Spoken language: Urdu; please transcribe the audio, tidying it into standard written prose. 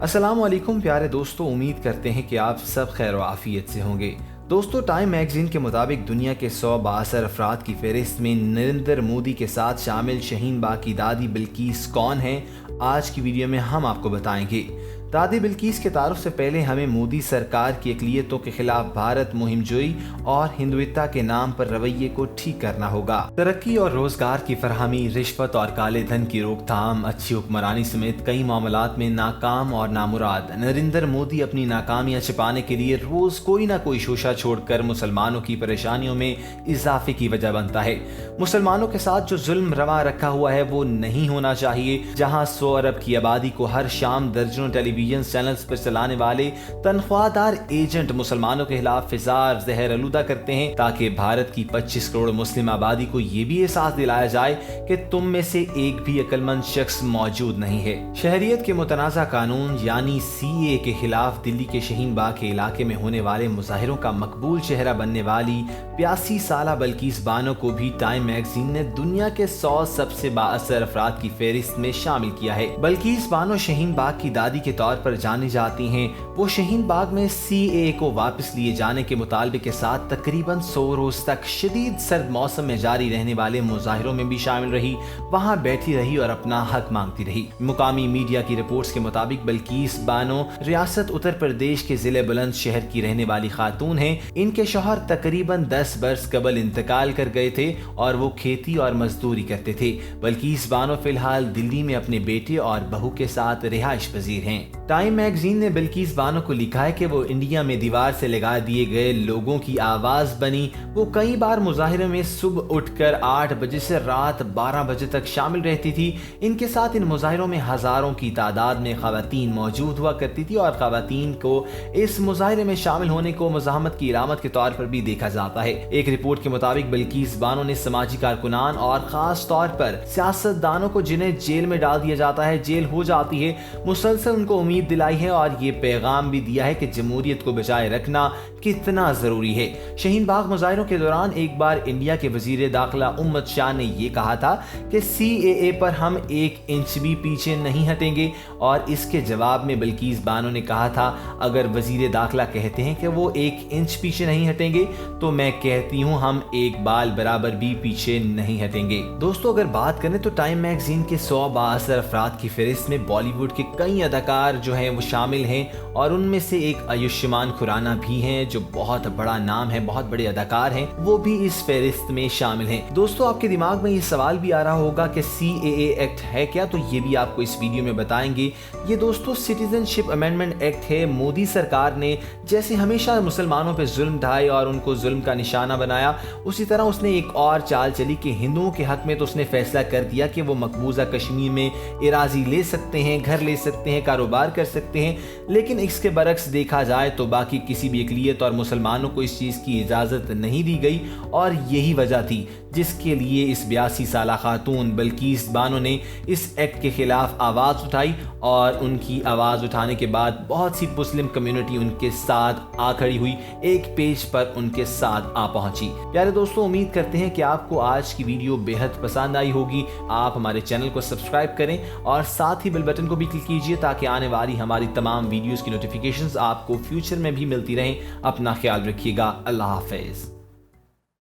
السلام علیکم پیارے دوستو، امید کرتے ہیں کہ آپ سب خیر و عافیت سے ہوں گے۔ دوستو، ٹائم میگزین کے مطابق دنیا کے 100 بااثر افراد کی فہرست میں نریندر مودی کے ساتھ شامل شہین باغ کی دادی بلقیس کون ہیں، آج کی ویڈیو میں ہم آپ کو بتائیں گے۔ دادی بلقیس کے تعارف سے پہلے ہمیں مودی سرکار کی اقلیتوں کے خلاف بھارت مہم جوئی اور ہندوتوا کے نام پر رویے کو ٹھیک کرنا ہوگا۔ ترقی اور روزگار کی فراہمی، رشوت اور کالے دھن کی روک تھام، اچھی حکمرانی سمیت کئی معاملات میں ناکام اور نامراد نریندر مودی اپنی ناکامیاں چھپانے کے لیے روز کوئی نہ کوئی شوشہ چھوڑ کر مسلمانوں کی پریشانیوں میں اضافے کی وجہ بنتا ہے۔ مسلمانوں کے ساتھ جو ظلم روا رکھا ہوا ہے وہ نہیں ہونا چاہیے، جہاں 100 ارب کی آبادی کو ہر شام درجنوں ٹیلی ویژن چینلز پر چلانے والے تنخواہ دار ایجنٹ مسلمانوں کے خلاف فضار زہر آلودہ کرتے ہیں، تاکہ بھارت کی 25 کروڑ مسلم آبادی کو یہ بھی احساس دلایا جائے کہ تم میں سے ایک بھی عقل مند شخص موجود نہیں ہے۔ شہریت کے متنازع قانون یعنی CAA کے خلاف دلی کے شہین باغ کے علاقے میں ہونے والے مظاہروں کا مقبول چہرہ بننے والی 82 سالہ بلقیس بانو کو بھی ٹائم میگزین نے دنیا کے 100 سب سے بااثر افراد کی فہرست میں شامل کیا ہے۔ بلقیس بانو شہین باغ کی دادی کے طور پر جانی جاتی ہیں۔ وہ شہین باغ میں CAA کو واپس لیے جانے کے مطالبے کے ساتھ تقریباً 100 روز تک شدید سرد موسم میں جاری رہنے والے مظاہروں میں بھی شامل رہی، وہاں بیٹھی رہی اور اپنا حق مانگتی رہی۔ مقامی میڈیا کی رپورٹس کے مطابق بلقیس بانو ریاست اتر پردیش کے ضلع بلند شہر کی رہنے والی خاتون ہیں۔ ان کے شوہر تقریباً 10 برس قبل انتقال کر گئے تھے اور وہ کھیتی اور مزدوری کرتے تھے۔ بلقیس بانو فی الحال دلی میں اپنے بیٹے اور بہو کے ساتھ رہائش پذیر ہیں۔ ٹائم میگزین نے بلقیس بانو کو لکھا ہے کہ وہ انڈیا میں دیوار سے لگا دیے گئے لوگوں کی آواز بنی۔ وہ کئی بار مظاہرے میں صبح اٹھ کر 8 بجے سے رات 12 بجے تک شامل رہتی تھی۔ ان کے ساتھ ان مظاہروں میں ہزاروں کی تعداد میں خواتین موجود ہوا کرتی تھی اور خواتین کو اس مظاہرے میں شامل ہونے کو مزاحمت کی علامت کے طور پر بھی دیکھا جاتا ہے۔ ایک رپورٹ کے مطابق بلقیس بانو نے سماجی کارکنان اور خاص طور پر سیاست دانوں کو جنہیں جیل میں ڈال دیا جاتا ہے، جیل ہو جاتی ہے، مسلسل ان کو امید دلائی ہے اور یہ پیغام بھی دیا ہے کہ جمہوریت کو بچائے رکھنا کتنا ضروری ہے۔ شہین باغ مظاہروں کے دوران ایک بار انڈیا کے وزیر داخلہ امت شاہ نے یہ کہا تھا کہ CAA پر ہم 1 انچ بھی پیچھے نہیں ہٹیں گے، اور اس کے جواب میں بلقیس بانو نے کہا تھا، اگر وزیر داخلہ کہتے ہیں کہ وہ 1 انچ پیچھے نہیں ہٹیں گے تو میں کہتی ہوں ہم 1 بال برابر بھی پیچھے نہیں ہٹیں گے۔ دوستو، اگر بات کریں تو ٹائم میگزین کے 100 بااثر افراد کی فہرست میں بالی ووڈ کے کئی اداکار جو ہیں وہ شامل ہیں، اور ان میں سے ایک آیوشمان کھرانہ بھی ہیں جو بہت بڑا نام ہے، بہت بڑے اداکار ہیں، وہ بھی اس فہرست میں شامل ہیں۔ دوستو، آپ کے دماغ میں یہ سوال بھی آ رہا ہوگا کہ CAA ایکٹ ہے کیا، تو یہ بھی آپ کو اس ویڈیو میں بتائیں گے۔ یہ دوستو سٹیزن شپ امینڈمنٹ ایکٹ ہے۔ مودی سرکار نے جیسے ہمیشہ مسلمانوں پہ ظلم ڈھائے اور ان کو ظلم کا نشانہ بنایا، اسی طرح اس نے ایک اور چال چلی کہ ہندوؤں کے حق میں تو اس نے فیصلہ کر دیا کہ وہ مقبوضہ کشمیر میں اراضی لے سکتے ہیں، گھر لے سکتے ہیں، کاروبار کر سکتے ہیں، لیکن اس کے برعکس دیکھا جائے تو باقی کسی بھی اقلیت اور مسلمانوں کو اس چیز کی اجازت نہیں دی گئی، اور یہی وجہ تھی جس کے لیے اس 82 سالہ خاتون بلقیس بانو نے اس ایکٹ کے خلاف آواز اٹھائی، اور ان کی آواز اٹھانے کے بعد بہت سی مسلم کمیونٹی ان کے ساتھ آ کھڑی ہوئی، ایک پیج پر ان کے ساتھ آ پہنچی۔ پیارے دوستو، امید کرتے ہیں کہ آپ کو آج کی ویڈیو بےحد پسند آئی ہوگی۔ آپ ہمارے چینل کو سبسکرائب کریں اور ساتھ ہی بیل بٹن کو بھی کلک کیجیے تاکہ آنے والی ہماری تمام ویڈیوز کی نوٹیفیکیشنز آپ کو فیوچر میں بھی ملتی رہیں۔ اپنا خیال رکھیے گا۔ اللہ حافظ۔